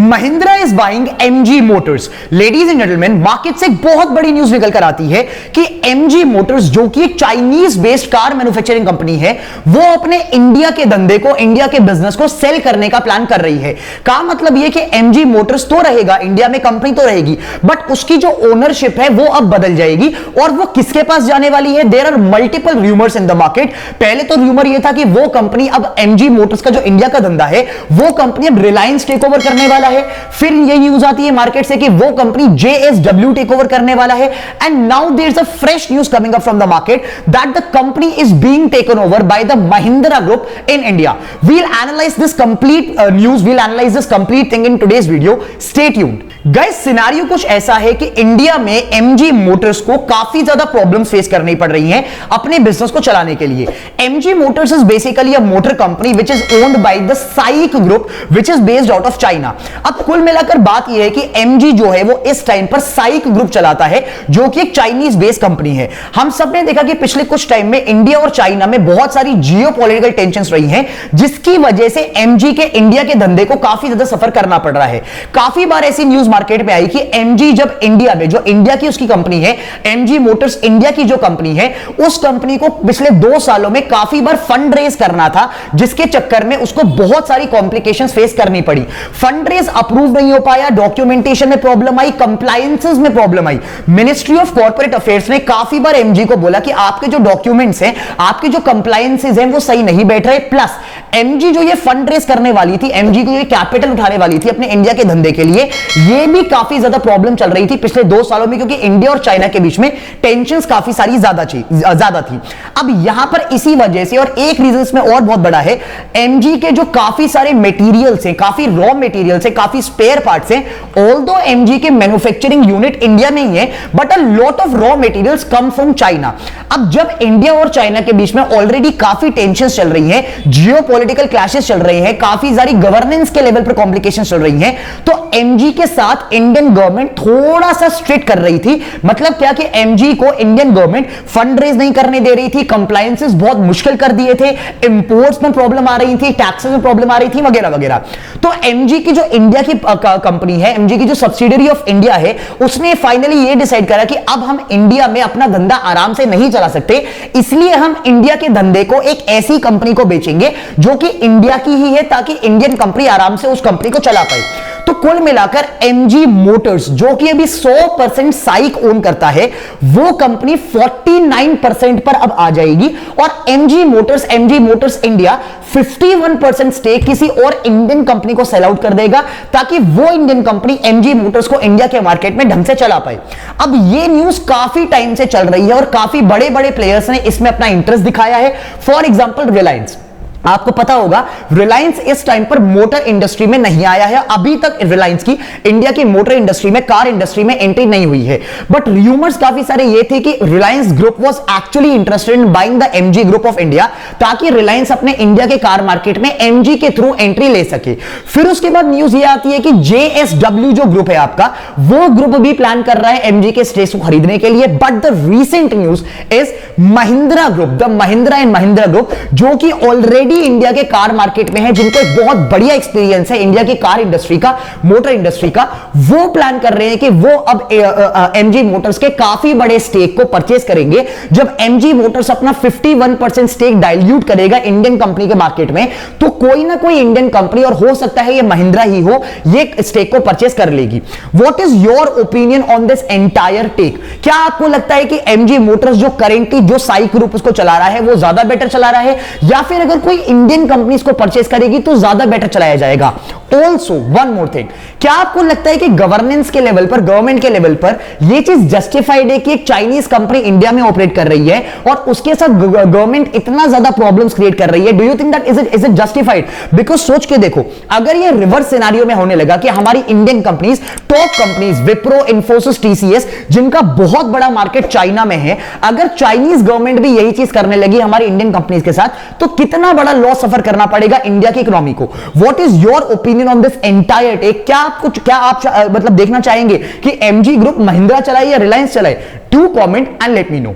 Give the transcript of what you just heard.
Mahindra is buying MG Motors. Ladies and gentleman, market से एक बहुत बड़ी न्यूज निकल कर आती है कि एमजी मोटर्स, जो कि एक Chinese based car manufacturing company है, वो अपने इंडिया के धंधे को, इंडिया के बिजनेस को सेल करने का प्लान कर रही है। का मतलब यह कि एमजी मोटर्स तो रहेगा, इंडिया में कंपनी तो रहेगी, बट उसकी जो ओनरशिप है वो अब बदल जाएगी। और वो किसके पास जाने वाली है? There are multiple rumours in the market. पहले तो रूमर यह था कि वो कंपनी, अब एमजी मोटर्स का जो इंडिया का धंधा है, वो कंपनी अब रिलायंस टेक ओवर करने वाला है। फिर ये न्यूज आती है मार्केट से कि वो कंपनी JSW टेक ओवर करने वाला है। And now there is a fresh news coming up from the market that the company is being taken over by the Mahindra group in India. We'll analyse this complete news, we'll analyse this complete thing in today's video. Stay tuned. Guys, scenario कुछ ऐसा है कि India में MG Motors को काफी ज्यादा problems face करनी पड़ रही हैं अपने बिजनेस को चलाने के लिए। MG Motors is basically a motor company which is owned by the psych group which is based out of China. अब कुल मिलाकर बात यह है कि एमजी जो है वो इस टाइम पर साइक ग्रुप चलाता है, जो कि एक चाइनीज बेस्ड कंपनी है। हम सब ने देखा कि पिछले कुछ टाइम में इंडिया और चाइना में बहुत सारी जियोपॉलिटिकल टेंशंस रही हैं, जिसकी वजह से एमजी के इंडिया के धंधे को काफी ज्यादा सफर करना पड़ रहा है। काफी बार ऐसी न्यूज मार्केट में आई कि एमजी जब इंडिया में, जो इंडिया की उसकी कंपनी है, एमजी मोटर्स इंडिया की जो कंपनी है, उस कंपनी को पिछले 2 सालों में काफी बार फंड रेज करना था, जिसके चक्कर में उसको बहुत सारी कॉम्प्लिकेशंस फेस करनी पड़ी। फंड रेज अप्रूव नहीं हो पाया, डॉक्यूमेंटेशन में प्रॉब्लम आई, कंप्लायंसेस में problem I. Ministry of corporate affairs ने काफी बार एमजी को बोला कि आपके जो डॉक्यूमेंट्स हैं, आपके जो कंप्लायंसेस हैं, वो सही नहीं बैठ रहे। प्लस एमजी जो ये फंड रेज करने वाली थी, एमजी को ये कैपिटल उठाने वाली थी अपने इंडिया के धंधे के लिए, ये भी काफी ज्यादा प्रॉब्लम चल रही थी पिछले 2 सालों में, क्योंकि इंडिया और चाइना के बीच में टेंशंस काफी सारी ज्यादा थी। अब यहां पर इसी वजह से, और एक रीजन इसमें और बहुत बड़ा है, एमजी के जो काफी सारे मटेरियल्स हैं, काफी रॉ मटेरियल्स हैं, काफी स्पेयर पार्ट्स हैं, ऑल्दो एमजी के मैन्युफैक्चरिंग यूनिट इंडिया में ही है, but a lot of raw materials come from China. अब जब इंडिया और चाइना के बीच में ऑलरेडी काफी टेंशंस चल रही हैं, जियोपॉलिटिकल क्लैशेस चल रहे हैं, काफी सारी गवर्नेंस के लेवल पर कॉम्प्लिकेशंस चल रही हैं, तो एमजी के साथ इंडियन गवर्नमेंट थोड़ा सा स्ट्रिक्ट कर रही थी। मतलब क्या कि एमजी को इंडियन गवर्नमेंट फंड रेज नहीं करने दे रही थी, कंप्लायंसेस बहुत मुश्किल कर दिए थे, इंपोर्ट्स में प्रॉब्लम आ रही थी, टैक्सेस में प्रॉब्लम आ रही थी, वगैरह वगैरह। तो एमजी की जो इंडिया की कंपनी है, एमजी की जो सब्सिडियरी ऑफ इंडिया है, उसने फाइनली ये डिसाइड करा कि अब हम इंडिया में अपना धंधा आराम से नहीं चला सकते, इसलिए हम इंडिया के धंधे को एक ऐसी कंपनी को बेचेंगे जो कि इंडिया की ही है, ताकि इंडियन कंपनी आराम से उस कंपनी को चला पाए। तो कुल मिलाकर एमजी मोटर्स, जो कि अभी 100% साइक ओन करता है, वो कंपनी 49% पर अब आ जाएगी, और एमजी मोटर्स इंडिया 51% स्टेक किसी और इंडियन कंपनी को सेल आउट कर देगा, ताकि वो इंडियन कंपनी एमजी मोटर्स को इंडिया के मार्केट में ढंग से चला पाए। अब ये न्यूज काफी टाइम से चल रही है और काफी बड़े बड़े प्लेयर्स ने इसमें अपना इंटरेस्ट दिखाया है। फॉर एग्जांपल रिलायंस, आपको पता होगा रिलायंस इस टाइम पर मोटर इंडस्ट्री में नहीं आया है। अभी तक रिलायंस की इंडिया की मोटर इंडस्ट्री में, कार इंडस्ट्री में एंट्री नहीं हुई है, बट रूमर्स काफी सारे ये थे कि Reliance group was actually interested in buying the MG group of India, ताकि रिलायंस अपने इंडिया के कार मार्केट में एमजी के थ्रू एंट्री ले सके। फिर उसके बाद न्यूज ये आती है कि JSW जो ग्रुप है आपका, वो ग्रुप भी प्लान कर रहा है एमजी के स्टेक्स को खरीदने के लिए। But the recent news is Mahindra group, the Mahindra and Mahindra group, जो कि ऑलरेडी इंडिया के कार मार्केट में है, जिनको एक बहुत बढ़िया एक्सपीरियंस है इंडिया की कार इंडस्ट्री का, मोटर इंडस्ट्री का, वो प्लान कर रहे हैं कि वो अब एमजी मोटर्स के काफी बड़े स्टेक को परचेस करेंगे। जब एमजी मोटर्स अपना 51% स्टेक डाइल्यूट करेगा इंडियन कंपनी के मार्केट में, तो कोई ना कोई इंडियन कंपनी, और हो सकता है ये महिंद्रा ही हो, ये स्टेक को परचेस कर लेगी। What is your opinion on this entire take? क्या आपको लगता है कि एमजी मोटर्स जो करेंटली जो साइक ग्रुप उसको चला रहा है, वो ज्यादा बेटर चला रहा है, या फिर अगर कोई इंडियन कंपनी इसको परचेस करेगी तो ज्यादा बेटर चलाया जाएगा? ऑल्सो वन मोर थिंग, क्या आपको लगता है कि गवर्नेंस के लेवल पर, गवर्नमेंट के लेवल पर यह चीज जस्टिफाइड है कि एक चाइनीज कंपनी इंडिया में ऑपरेट कर रही है और उसके साथ गवर्नमेंट इतना ज्यादा प्रॉब्लम्स क्रिएट कर रही है? Do you think that is it justified? Because सोच के देखो, अगर ये रिवर्स सिनेरियो में होने लगा कि हमारी Indian companies, top companies, Wipro, Infosys, TCS, जिनका बहुत बड़ा मार्केट चाइना में है, अगर चाइनीज गवर्नमेंट भी यही चीज करने लगी हमारी इंडियन कंपनीज के साथ, तो कितना बड़ा लॉस सफर करना पड़ेगा इंडिया की इकोनॉमी को? What is your opinion on this entire take? क्या आप मतलब देखना चाहेंगे कि एमजी ग्रुप महिंद्रा चलाए या रिलायंस चलाए? Do comment and let me know.